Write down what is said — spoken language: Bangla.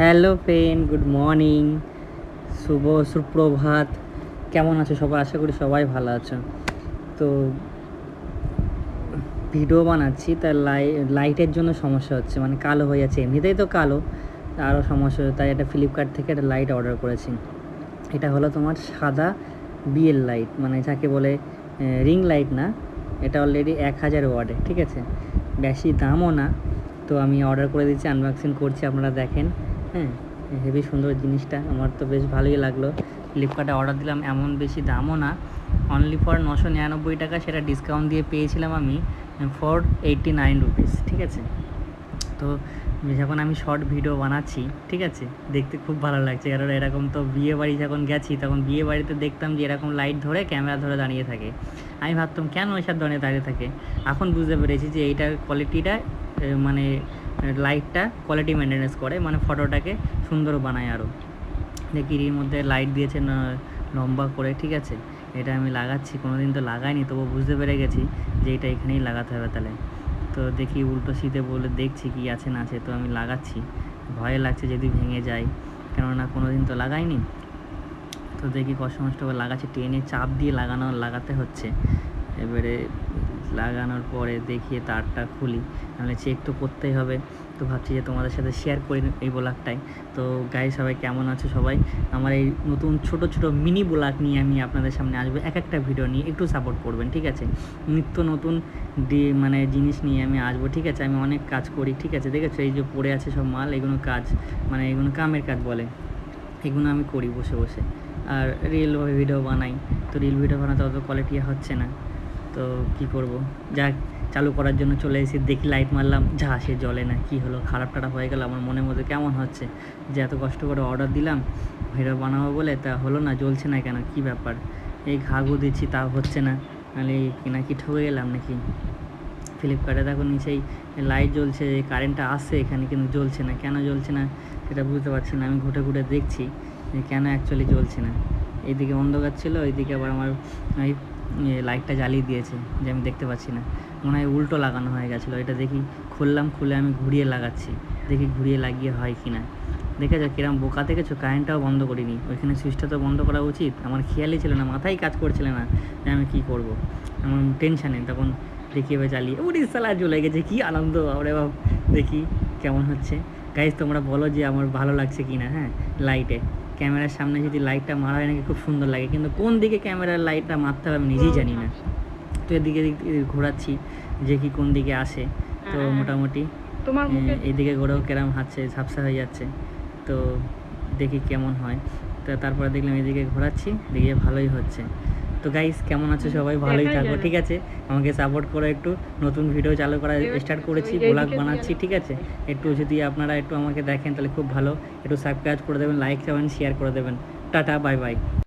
হ্যালো ফ্রেন্ড, গুড মর্নিং, শুভ সুপ্রভাত। কেমন আছো সবাই? আশা করি সবাই ভালো আছো। তো ভিডিও বানাচ্ছি, তার লাইটের জন্য সমস্যা হচ্ছে, মানে কালো হয়ে যাচ্ছে। এমনিতেই তো কালো, আরও সমস্যা হচ্ছে। তাই একটা ফ্লিপকার্ট থেকে একটা লাইট অর্ডার করেছি। এটা হলো তোমার সাদা বিএল লাইট, মানে যাকে বলে রিং লাইট না। এটা অলরেডি 1000 ওয়াটের, ঠিক আছে, বেশি দামও না। তো আমি অর্ডার করে দিচ্ছি, আনবক্সিং করছি, আপনারা দেখেন। হ্যাঁ, হেভি সুন্দর জিনিসটা, আমার তো বেশ ভালোই লাগলো। ফ্লিপকার্টে অর্ডার দিলাম, এমন বেশি দামও না, অনলি ফর 999 টাকা। সেটা ডিসকাউন্ট দিয়ে পেয়েছিলাম আমি ফর 89 রুপিস, ঠিক আছে। তো যখন আমি শর্ট ভিডিও বানাচ্ছি, ঠিক আছে, দেখতে খুব ভালো লাগছে। কারণ এরকম তো বিয়ে বাড়ি যখন গেছি, তখন বিয়ে বাড়িতে দেখতাম যে এরকম লাইট ধরে ক্যামেরা ধরে দাঁড়িয়ে থাকে। আমি ভাবতাম কেন এসব ধরনের দাঁড়িয়ে থাকে। এখন বুঝতে পেরেছি যে এইটার কোয়ালিটিটা, মানে লাইটটা কোয়ালিটি মেনটেনেন্স করে, মানে ফটোটাকে সুন্দর বানায় আরও। দেখি এর মধ্যে লাইট দিয়েছে লম্বা করে, ঠিক আছে। এটা আমি লাগাচ্ছি, কোনো দিন তো লাগাইনি, তবু বুঝতে পেরে গেছি যে এটা এখানেই লাগাতে হবে তাহলে। তো দেখি উল্টো সিধে বলে দেখছি কি আছে না আছে। তো আমি লাগাচ্ছি, ভয় লাগছে যদি ভেঙে যায়, কেননা কোনো দিন তো লাগাইনি। তো দেখি কষ্ট মষ্ট করে লাগাচ্ছি, টেনে চাপ দিয়ে লাগাতে হচ্ছে। এবারে লাগানোর পরে দেখিয়ে তারটা খুলি, নাহলে চেক তো করতেই হবে। তো ভাবছি যে তোমাদের সাথে শেয়ার করি এই ব্লগটাই। তো গাইস, সবাই কেমন আছো? সবাই আমার এই নতুন ছোট ছোট মিনি ব্লগ নিয়ে আমি আপনাদের সামনে আসবো, এক একটা ভিডিও নিয়ে। একটু সাপোর্ট করবেন, ঠিক আছে। নিত্য নতুন মানে জিনিস নিয়ে আমি আসবো, ঠিক আছে। আমি অনেক কাজ করি, ঠিক আছে। দেখেছো এই যে পড়ে আছে সব মাল, এগুলো কাজ, মানে এগুলো কামের কাজ বলে। এগুলো আমি করি বসে বসে। আর রিল ভিডিও বানাই। তো রিল ভিডিও বানাতে অত কোয়ালিটি হচ্ছে না, তো কি করব। যাক, চালু করার জন্য চলে এসে দেখি লাইট মারলাম, যা সে জ্বলে না। কি হলো, খারাপ টারাপ হয়ে গেল। আমার মনের মধ্যে কেমন হচ্ছে যে এত কষ্ট করে অর্ডার দিলাম ভিডিও বানাবো বলে, তা হলো না, জ্বলছে না কেন, কি ব্যাপার। এই ঘাঘু দিচ্ছি তাও হচ্ছে না, নাহলে নাকি ঠকে গেলাম নাকি। ফ্লিপকার্টে দেখো নিচেই লাইট জ্বলছে, কারেন্টটা আসছে এখানে, কিন্তু জ্বলছে না। কেন জ্বলছে না সেটা বুঝতে পারছি না। আমি ঘুরে ঘুরে দেখছি যে কেন অ্যাকচুয়ালি জ্বলছে না। এইদিকে অন্ধকার ছিল, ওইদিকে আবার আমার এই লাইটটা জ্বালিয়ে দিয়েছে যে আমি দেখতে পাচ্ছি না। মনে হয় উল্টো লাগানো হয়ে গেছিলো। এটা দেখি খুললাম, খুলে আমি ঘুরিয়ে লাগাচ্ছি, দেখি ঘুরিয়ে লাগিয়ে হয় কি না। দেখেছো কিরম বোকা, দেখেছো, কারেন্টটাও বন্ধ করিনি। ওইখানে সুইচটা তো বন্ধ করা উচিত, আমার খেয়ালই ছিল না, মাথায় কাজ করছিল না যে আমি কী করবো। আমার টেনশানে তখন দেখি এবার চালিয়ে সালা জ্বলে গেছে, কী আনন্দ। আরে বাবা, দেখি কেমন হচ্ছে। গাইজ, তোমরা বলো যে আমার ভালো লাগছে কি না। হ্যাঁ, লাইটে ক্যামেরার সামনে যদি লাইটটা মারা হয় নাকি খুব সুন্দর লাগে, কিন্তু কোন দিকে ক্যামেরার লাইটটা মারতে হবে আমি নিজেই জানি না। তো এদিকে ঘোরাচ্ছি যে কি কোন দিকে আসে। তো মোটামুটি এইদিকে ঘোরেও কেরম হাঁটছে, ঝাপসা হয়ে যাচ্ছে। তো দেখি কেমন হয়। তো তারপরে দেখলাম এদিকে ঘোরাচ্ছি, দেখি ভালোই হচ্ছে। তো গাইস, কেমন আছো সবাই? ভালোই থাকবো, ঠিক আছে। আমাকে সাপোর্ট করো একটু। নতুন ভিডিও চালু করা স্টার্ট করেছি, ব্লগ বানাচ্ছি, ঠিক আছে। একটু যদি আপনারা একটু আমাকে দেখেন তাহলে খুব ভালো। একটু সাবস্ক্রাইব করে দেবেন, লাইক কমেন্ট শেয়ার করে দেবেন। Tata, bye bye.